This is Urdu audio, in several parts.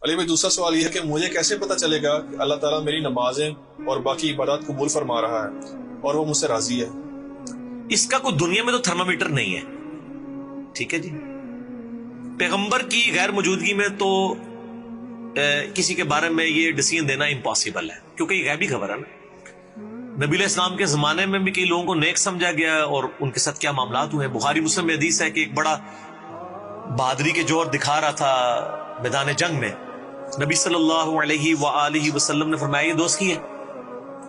علی بھائی دوسرا سوال یہ ہے کہ مجھے کیسے پتا چلے گا کہ اللہ تعالیٰ میری نمازیں اور باقی عبادات قبول فرما رہا ہے اور وہ مجھ سے راضی ہے؟ اس کا کوئی دنیا میں تو تھرمامیٹر نہیں ہے، ٹھیک ہے جی۔ پیغمبر کی غیر موجودگی میں تو کسی کے بارے میں یہ ڈیسیژن دینا امپاسبل ہے، کیونکہ یہ غیبی خبر ہے نا۔ نبی علیہ السلام کے زمانے میں بھی کئی لوگوں کو نیک سمجھا گیا اور ان کے ساتھ کیا معاملات ہوئے ہیں۔ بخاری مسلم میں حدیث ہے کہ ایک بڑا بہادری کے جوہر دکھا رہا تھا میدان جنگ میں، نبی صلی اللہ علیہ وآلہ وسلم نے فرمایا یہ دوست کی ہے۔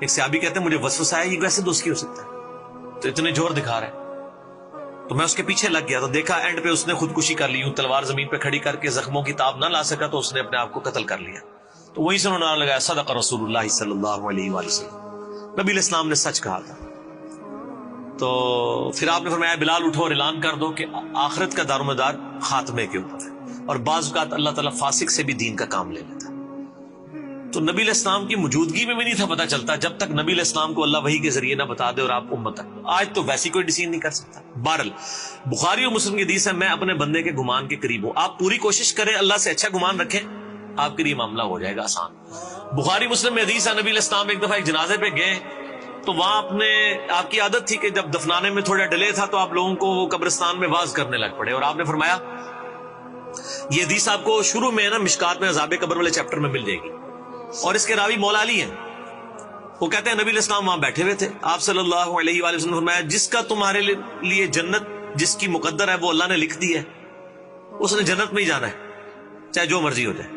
ایک صحابی کہتے ہیں مجھے وسوسہ ہے یہ کیسے دوست کی ہو سکتا ہے، تو اتنے جوہر دکھا رہے ہیں۔ تو میں اس کے پیچھے لگ گیا تو دیکھا اینڈ پہ اس نے خودکشی کر لی، تلوار زمین پہ کھڑی کر کے زخموں کی تاب نہ لا سکا تو اس نے اپنے آپ کو قتل کر لیا۔ تو وہیں سے انہوں نے لگایا صدق رسول اللہ صلی اللہ علیہ وآلہ وسلم، نبی علیہ السلام نے سچ کہا تھا۔ تو پھر آپ نے فرمایا بلال اٹھو اور اعلان کر دو کہ آخرت کا دار و مدار خاتمے کے اوپر ہے، اور بعض اوقات اللہ تعالیٰ فاسق سے بھی دین کا کام لے لیتا ہے۔ تو نبی علیہ السلام کی موجودگی میں بھی نہیں تھا پتہ چلتا جب تک نبی علیہ السلام کو اللہ وحی کے ذریعے نہ بتا دے اور آپ امت تک۔ آج تو ویسی کوئی ڈیسیژن نہیں کر سکتا۔ بہرحال بخاری اور مسلم کی حدیث ہے میں اپنے بندے کے گمان کے قریب ہوں، آپ پوری کوشش کریں اللہ سے اچھا گمان رکھیں، آپ کے لیے معاملہ ہو جائے گا آسان۔ بخاری مسلم میں حدیث ہے نبی علیہ السلام ایک دفعہ ایک جنازے پہ گئے تو وہاں آپ کی عادت تھی کہ جب دفنانے میں تھوڑا ڈیلے تھا تو آپ لوگوں کو وہ قبرستان میں واز کرنے لگ پڑے، اور آپ نے فرمایا یہ حدیث آپ کو شروع میں ہے نا مشکات میں عذاب قبر والے چیپٹر میں مل جائے گی، اور اس کے راوی مولا علی ہیں۔ وہ کہتے ہیں نبی علیہ السلام وہاں بیٹھے ہوئے تھے، آپ صلی اللہ علیہ وآلہ وسلم نے فرمایا جس کا تمہارے لیے جنت جس کی مقدر ہے وہ اللہ نے لکھ دی ہے، اس نے جنت میں ہی جانا ہے چاہے جو مرضی ہو جائے،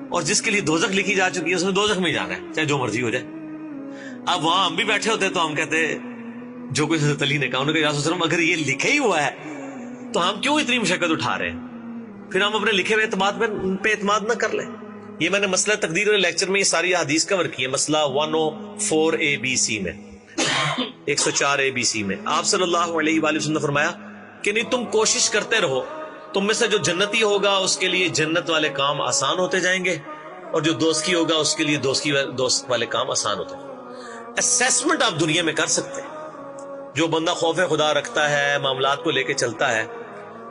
اور جس کے لیے دوزخ لکھی جا چکی ہے اس نے دوزخ میں ہی جانا ہے چاہے جو مرضی ہو جائے۔ اب وہاں ہم بھی بیٹھے ہوتے تو ہم کہتے جو کچھ حضرت علی نے کہا، انہوں نے کہا یا رسول اللہ اگر یہ لکھا ہی ہوا ہے تو ہم کیوں اتنی مشقت اٹھا رہے ہیں، پھر ہم اپنے لکھے ہوئے اعتماد پہ اعتماد نہ کر لیں۔ یہ میں نے مسئلہ تقدیر والے لیکچر میں یہ ساری حدیث کور کی ہے، مسئلہ 104 ABC میں 104 ABC میں آپ صلی اللہ علیہ وآلہ وسلم نے فرمایا کہ نہیں تم کوشش کرتے رہو، تم میں سے جو جنتی ہوگا اس کے لیے جنت والے کام آسان ہوتے جائیں گے، اور جو دوستی ہوگا اس کے لیے دوست والے کام آسان ہوتے ہیں۔ اسیسمنٹ آپ دنیا میں کر سکتے ہیں، جو بندہ خوف خدا رکھتا ہے معاملات کو لے کے چلتا ہے،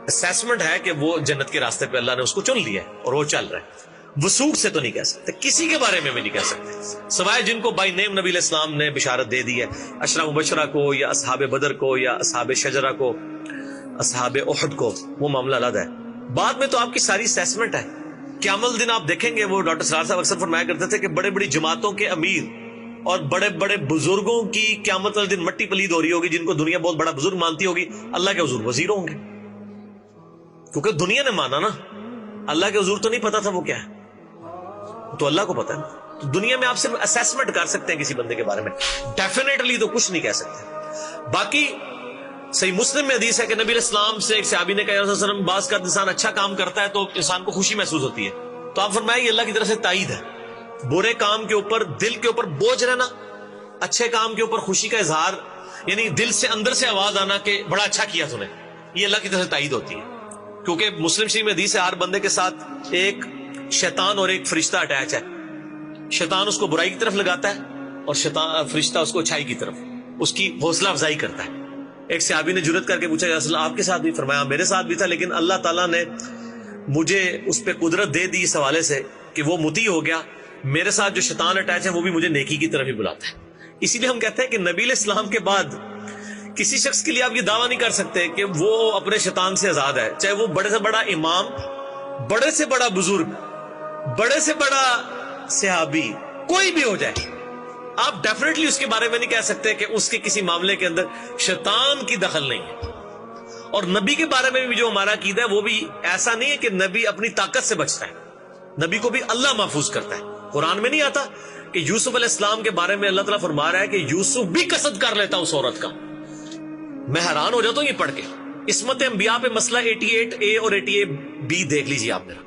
اسیسمنٹ ہے کہ وہ جنت کے راستے پہ اللہ نے اس کو چن لیا ہے اور وہ چل رہا ہے۔ وثوق سے تو نہیں کہہ سکتے، کسی کے بارے میں بھی نہیں کہہ سکتے سوائے جن کو بائی نیم نبی علیہ السلام نے بشارت دے دی ہے، عشرہ مبشرہ کو یا اصحاب بدر کو یا اصحاب شجرہ کو اصحاب احد کو، وہ معاملہ علیحدہ ہے۔ بعد میں تو آپ کی ساری اسیسمنٹ ہے۔ قیامت دن آپ دیکھیں گے، وہ ڈاکٹر سرار صاحب اکثر فرمایا کرتے تھے کہ بڑے بڑی جماعتوں کے امیر اور بڑے بڑے بزرگوں کی قیامت والے دن مٹی پلید ہو رہی ہوگی، جن کو دنیا بہت بڑا بزرگ مانتی ہوگی، اللہ کے حضور وزیر ہوں گے، کیونکہ دنیا نے مانا نا، اللہ کے حضور تو نہیں پتا تھا وہ کیا ہے، تو اللہ کو پتا ہے۔ تو دنیا میں آپ صرف اسیسمنٹ کر سکتے ہیں کسی بندے کے بارے میں، ڈیفینیٹلی تو کچھ نہیں کہہ سکتے۔ باقی صحیح مسلم میں حدیث ہے کہ نبی علیہ السلام سے ایک صحابی نے کہا یا رسول اللہ بعض کا انسان اچھا کام کرتا ہے تو انسان کو خوشی محسوس ہوتی ہے، تو آپ فرمائیں یہ اللہ کی طرف سے تائید ہے۔ برے کام کے اوپر دل کے اوپر بوجھ رہنا، اچھے کام کے اوپر خوشی کا اظہار، یعنی دل سے اندر سے آواز آنا کہ بڑا اچھا کیا تم نے، یہ اللہ کی طرف سے تائید ہوتی ہے۔ کیونکہ مسلم شریف میں حدیث ہے ہر بندے کے ساتھ ایک شیطان اور ایک فرشتہ اٹیچ ہے، شیطان اس کو برائی کی طرف لگاتا ہے اور فرشتہ اس کو اچھائی کی طرف، اس کی حوصلہ افزائی کرتا ہے۔ ایک صحابی نے جرات کر کے پوچھا یا رسول اللہ آپ کے ساتھ بھی؟ فرمایا میرے ساتھ بھی تھا، لیکن اللہ تعالیٰ نے مجھے اس پہ قدرت دے دی اس حوالے سے کہ وہ مطیع ہو گیا، میرے ساتھ جو شیطان اٹیچ ہے وہ بھی مجھے نیکی کی طرف ہی بلاتا ہے۔ اسی لیے ہم کہتے ہیں کہ نبی علیہ السلام کے بعد کسی شخص کے لیے آپ یہ دعویٰ نہیں کر سکتے کہ وہ اپنے شیطان سے آزاد ہے، چاہے وہ بڑے سے بڑا امام، بڑے سے بڑا بزرگ، بڑے سے بڑا صحابی، کوئی بھی ہو جائے، آپ ڈیفینیٹلی اس کے بارے میں نہیں کہہ سکتے کہ اس کے کسی معاملے کے اندر شیطان کی دخل نہیں ہے۔ اور نبی کے بارے میں بھی جو ہمارا عقیدہ ہے وہ بھی ایسا نہیں ہے کہ نبی اپنی طاقت سے بچتا ہے، نبی کو بھی اللہ محفوظ کرتا ہے۔ قرآن میں نہیں آتا کہ یوسف علیہ السلام کے بارے میں اللہ تعالیٰ فرما رہا ہے کہ یوسف بھی قصد کر لیتا اس عورت کا؟ میں حیران ہو جاتا ہوں یہ پڑھ کے۔ عصمت انبیاء پہ مسئلہ 88A اور 88B دیکھ لیجیے آپ میرا۔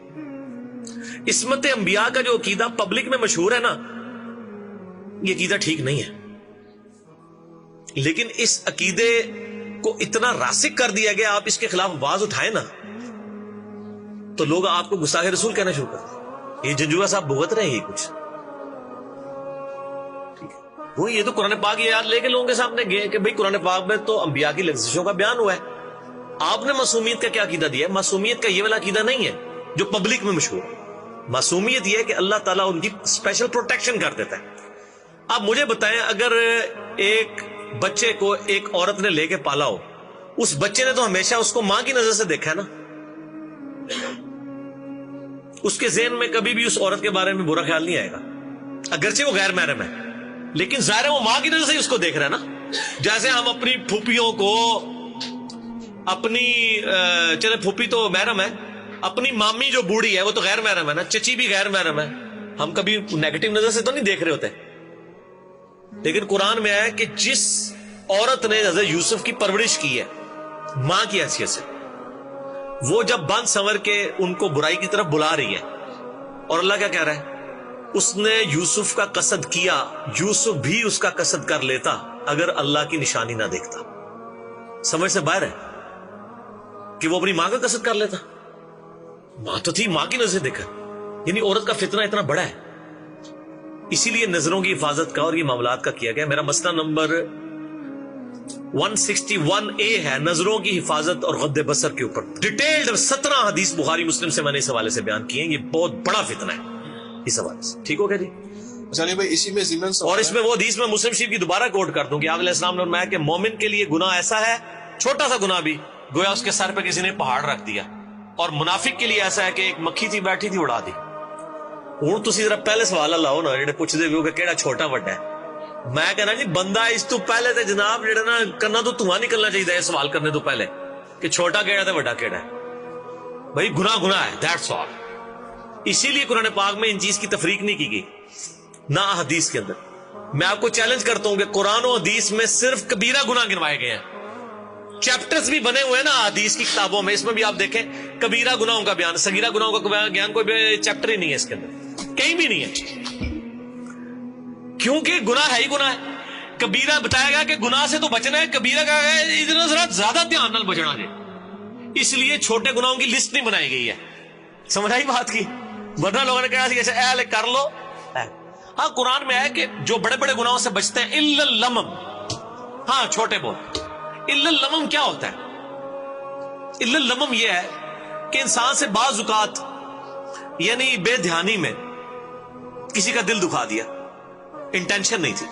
عصمت انبیاء کا جو عقیدہ پبلک میں مشہور ہے نا، یہ عقیدہ ٹھیک نہیں ہے، لیکن اس عقیدے کو اتنا راسخ کر دیا گیا، آپ اس کے خلاف آواز اٹھائیں نا تو لوگ آپ کو گستاخ رسول کہنا شروع کر دیں۔ یہ جنجوعہ صاحب بھگت رہے ہیں یہ کچھ، وہ یہ تو قرآن پاک یہ یاد لے کے لوگوں کے سامنے گئے کہ بھئی قرآن پاک میں تو انبیاء کی لغزشوں کا بیان ہوا ہے، آپ نے معصومیت کا کیا عقیدہ دیا ہے؟ معصومیت کا یہ والا عقیدہ نہیں ہے جو پبلک میں مشہور ہے۔ معصومیت یہ ہے کہ اللہ تعالیٰ ان کی اسپیشل پروٹیکشن کر دیتا ہے. اب مجھے بتائیں، اگر ایک بچے کو ایک عورت نے لے کے پالا ہو، اس بچے نے تو ہمیشہ اس کو ماں کی نظر سے دیکھا ہے نا، اس کے ذہن میں کبھی بھی اس عورت کے بارے میں برا خیال نہیں آئے گا، اگرچہ وہ غیر محرم ہے، لیکن ظاہر ہے وہ ماں کی نظر سے ہی اس کو دیکھ رہا ہے نا. جیسے ہم اپنی پھوپھیوں کو، اپنی چلے پھوپھی تو محرم ہے، اپنی مامی جو بوڑھی ہے وہ تو غیر محرم ہے نا، چچی بھی غیر محرم ہے، ہم کبھی نیگیٹو نظر سے تو نہیں دیکھ رہے ہوتے. لیکن قرآن میں آیا کہ جس عورت نے حضرت یوسف کی پرورش کی ہے ماں کی حیثیت سے، وہ جب بند سنور کے ان کو برائی کی طرف بلا رہی ہے، اور اللہ کیا کہہ رہا ہے؟ اس نے یوسف کا قصد کیا، یوسف بھی اس کا قصد کر لیتا اگر اللہ کی نشانی نہ دیکھتا. سمجھ سے باہر ہے کہ وہ اپنی ماں کا قصد کر لیتا. ماں تو تھی، ماں کی نظر سے دیکھا. یعنی عورت کا فتنہ اتنا بڑا ہے، اسی لیے نظروں کی حفاظت کا اور یہ معاملات کا کیا گیا. میرا مسئلہ نمبر 161A ہے، نظروں کی حفاظت اور غض بصر کے اوپر ڈیٹیلڈ 17 حدیث بخاری مسلم سے میں نے اس حوالے سے بیان کی ہیں. یہ بہت بڑا فتنہ ہے اس حوالے سے. ٹھیک ہو گیا جی؟ چلیے بھائی، اسی میں ضمن اور اس میں وہ حدیث میں مسلم شریف کی دوبارہ کوٹ کر دوں کہ آپ علیہ السلام نے فرمایا کہ مومن کے لیے گناہ ایسا ہے، چھوٹا سا گناہ بھی گویا اس کے سر پہ کسی نے پہاڑ رکھ دیا، اور منافق کے لیے ایسا ہے کہ ایک مکھی تھی بیٹھی تھی اڑا دی. ہوں تسی ذرا پہلے سوال لاؤ نا جڑے پوچھتے بھی ہو کہ کیڑا چھوٹا وڈا ہے. میں کہنا جی بندہ اس تو پہلے تے جناب جڑا نا کرنا تو دھواں نکلنا چاہیے سوال کرنے تو پہلے کہ چھوٹا کیڑا تے وڈا کیڑا ہے. بھائی گناہ گناہ ہے، دیٹس آل. اسی لیے قرآن پاک میں ان چیز کی تفریق نہیں کی گئی نہ حدیث کے اندر. میں آپ کو چیلنج کرتا ہوں کہ قرآن و حدیث میں صرف کبیرہ گناہ گنوائے گئے ہیں. چیپٹرز بھی بنے ہوئے ہیں نا حدیث کی کتابوں میں، اس میں بھی آپ دیکھیں کبیرہ گناہوں کا بیان، صغیرہ گناہوں کا بیان، کوئی بھی چیپٹر ہی نہیں ہے اس کے اندر، کہیں بھی نہیں ہے. کیونکہ گناہ ہے ہی گناہ ہے. کبیرہ بتایا گیا کہ گناہ سے تو بچنا ہے، کبیرہ کا ہے اتنا ذرا زیادہ دھیان نال بچنا جائے. اس لیے چھوٹے گناہوں کی لسٹ نہیں بنائی گئی ہے. سمجھ آئی بات کی؟ ورنہ لوگوں نے کہا ایسے کر لو. ہاں قرآن میں ہے کہ جو بڑے بڑے گناہوں سے بچتے ہیں الا اللمم، ہاں چھوٹے بہت. الا اللمم کیا ہوتا ہے؟ الا اللمم یہ ہے کہ انسان سے بعض اوقات یعنی بے دھیانی میں کسی کا دل دکھا دیا، انٹینشن نہیں تھی.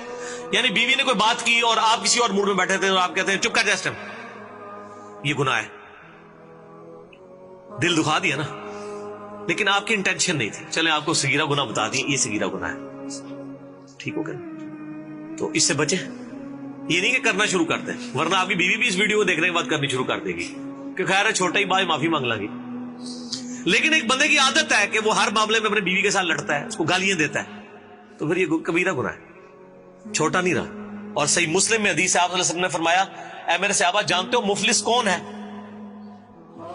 یعنی بیوی نے کوئی بات کی اور آپ کسی اور موڈ میں بیٹھے تھے اور آپ کہتے ہیں چپ کر جا اس ٹائم، یہ گناہ ہے. دل دکھا دیا نا، لیکن آپ کی انٹینشن نہیں تھی. چلے آپ کو صغیرہ گناہ بتا دیا، یہ صغیرہ گناہ ہے. ٹھیک ہو گیا؟ تو اس سے بچیں. یہ نہیں کہ کرنا شروع کر دیں، ورنہ آپ کی بیوی بھی اس ویڈیو کو دیکھنے کے بعد کرنی شروع کر دے گی کہ خیر ہے چھوٹا ہی بھائی معافی مانگ لیں گی. لیکن ایک بندے کی عادت ہے کہ وہ ہر معاملے میں اپنے بیوی کے ساتھ لڑتا ہے، اس کو گالیاں دیتا ہے، تو پھر یہ کبیرہ گناہ ہے، چھوٹا نہیں رہا. اور صحیح مسلم میں حدیث آپ صلی اللہ علیہ وسلم نے فرمایا، اے میرے صحابہ جانتے ہو مفلس کون ہے؟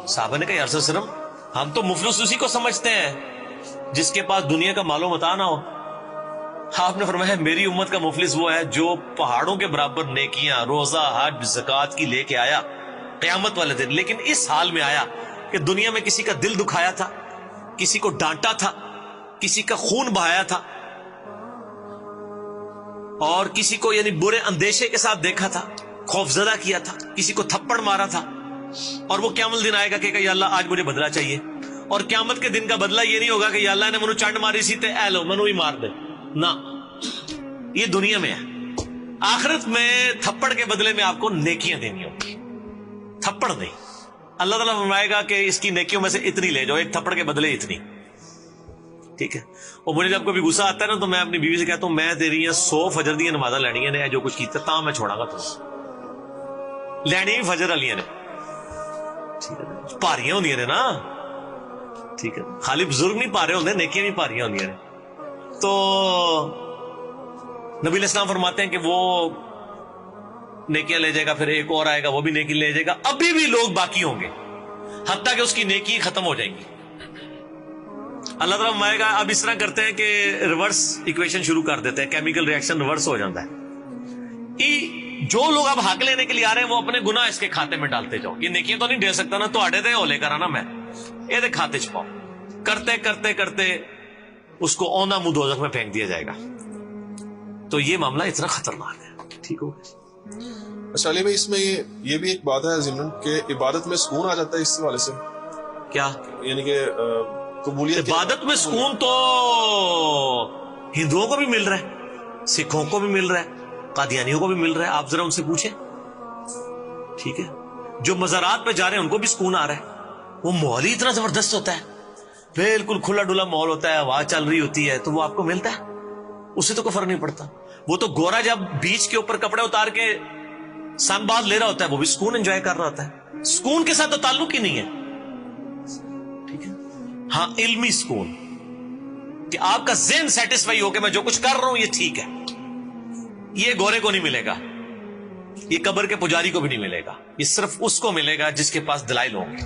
صحابہ نے کہا یا رسول اللہ، ہم تو مفلس اسی کو سمجھتے ہیں جس کے پاس دنیا کا مال و متاع نہ ہو. آپ نے فرمایا میری امت کا مفلس وہ ہے جو پہاڑوں کے برابر نیکیاں، روزہ، حج، زکوٰۃ کی لے کے آیا قیامت والے دن، لیکن اس حال میں آیا کہ دنیا میں کسی کا دل دکھایا تھا، کسی کو ڈانٹا تھا، کسی کا خون بہایا تھا، اور کسی کو یعنی برے اندیشے کے ساتھ دیکھا تھا، خوفزدہ کیا تھا، کسی کو تھپڑ مارا تھا. اور وہ قیامت دن آئے گا کہ یا اللہ آج مجھے بدلہ چاہیے. اور قیامت کے دن کا بدلہ یہ نہیں ہوگا کہ یا اللہ نے منو چانڈ ماری سی تے اے لو منو ہی مار دے، نہ، یہ دنیا میں ہے. آخرت میں تھپڑ کے بدلے میں آپ کو نیکیاں دینی ہوگی، تھپڑ نہیں. اللہ تعالیٰ فرمائے گا کہ اس کی نیکیوں میں سے اتنی لے جاؤ، ایک تھپڑ کے بدلے اتنی. ٹھیک ہے؟ اور مجھے جب کبھی غصہ آتا ہے نا تو میں اپنی بیوی سے کہتا ہوں میں تیری 100 فجر دیا نمازاں لینی نے، جو کچھ کیتا تاں میں چھوڑا گا تو لینی بھی فجر والیاں نے. پاریاں ہوندیاں نے نا، ٹھیک ہے؟ خالی بزرگ نہیں پارے ہوندے، نیکیاں بھی پاریاں ہوندیاں نے. تو نبی علیہ السلام فرماتے ہیں کہ وہ نیکیاں لے جائے گا، پھر ایک اور آئے گا وہ بھی نیکی لے جائے گا، ابھی بھی لوگ باقی ہوں گے حتیٰ کہ اس کی نیکی ختم ہو جائیں گی. اللہ تعالیٰ فرمائے گا اب اس طرح کرتے ہیں کہ ریورس ایکویشن شروع کر دیتے ہیں، کیمیکل ریئیکشن ریورس ہو جاتا ہے. جو لوگ اب حق لینے کے لیے آ رہے ہیں وہ اپنے گناہ اس کے کھاتے میں ڈالتے جاؤ. یہ نیکیاں تو نہیں دے سکتا نا، تو آڈے دے ہو لے کر آنا، میں یہ دے کھاتے چ پاؤ. کرتے کرتے کرتے اس کو اونا منہ دوزخ میں پھینک دیا جائے گا. تو یہ معاملہ اتنا خطرناک ہے. ٹھیک ہو گیا؟ اچھا علی بھائی، اس میں یہ بھی ایک بات ہے ضمن کہ عبادت میں سکون آ جاتا ہے اس حوالے سے. کیا؟ یعنی کہ قبولیت کے عبادت میں سکون تو ہندوؤں کو بھی مل رہا ہے، سکھوں کو بھی مل رہا ہے، قادیانیوں کو بھی مل رہا ہے، آپ ذرا ان سے پوچھیں. ٹھیک ہے، جو مزارات پہ جا رہے ہیں ان کو بھی سکون آ رہا ہے. وہ ماحول ہی اتنا زبردست ہوتا ہے، بالکل کھلا ڈلا ماحول ہوتا ہے، ہوا چل رہی ہوتی ہے، تو وہ آپ کو ملتا ہے، اس سے تو کوئی فرق نہیں پڑتا. وہ تو گورا جب بیچ کے اوپر کپڑے اتار کے سن باز لے رہا ہوتا ہے، وہ بھی سکون انجوائے کر رہا ہوتا ہے. سکون کے ساتھ تو تعلق ہی نہیں ہے. ٹھیک ہے، ہاں علمی سکون کہ آپ کا ذہن سیٹسفائی ہو کہ میں جو کچھ کر رہا ہوں یہ ٹھیک ہے. یہ گورے کو نہیں ملے گا، یہ قبر کے پجاری کو بھی نہیں ملے گا، یہ صرف اس کو ملے گا جس کے پاس دلائل ہوں گے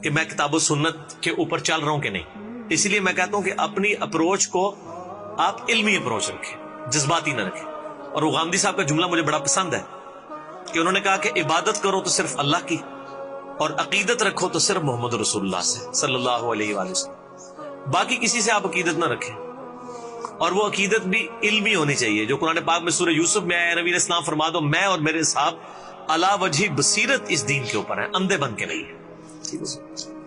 کہ میں کتاب و سنت کے اوپر چل رہا ہوں کہ نہیں. اسی لیے میں کہتا ہوں کہ اپنی اپروچ کو آپ علمی اپروچ رکھیں، جذباتی نہ رکھیں. اور وہ غامدی صاحب کا جملہ مجھے بڑا پسند ہے کہ انہوں نے کہا کہ عبادت کرو تو صرف اللہ کی، اور عقیدت رکھو تو صرف محمد رسول اللہ سے صلی اللہ علیہ وآلہ وسلم. باقی کسی سے آپ عقیدت نہ رکھیں، اور وہ عقیدت بھی علمی ہونی چاہیے جو قرآن پاک میں سورہ یوسف میں آیا. نبی علیہ السلام فرما دو میں اور میرے صاحب علی وجہ بصیرت اس دین کے اوپر ہیں، اندھے بن کے نہیں ہے. ٹھیک ہے.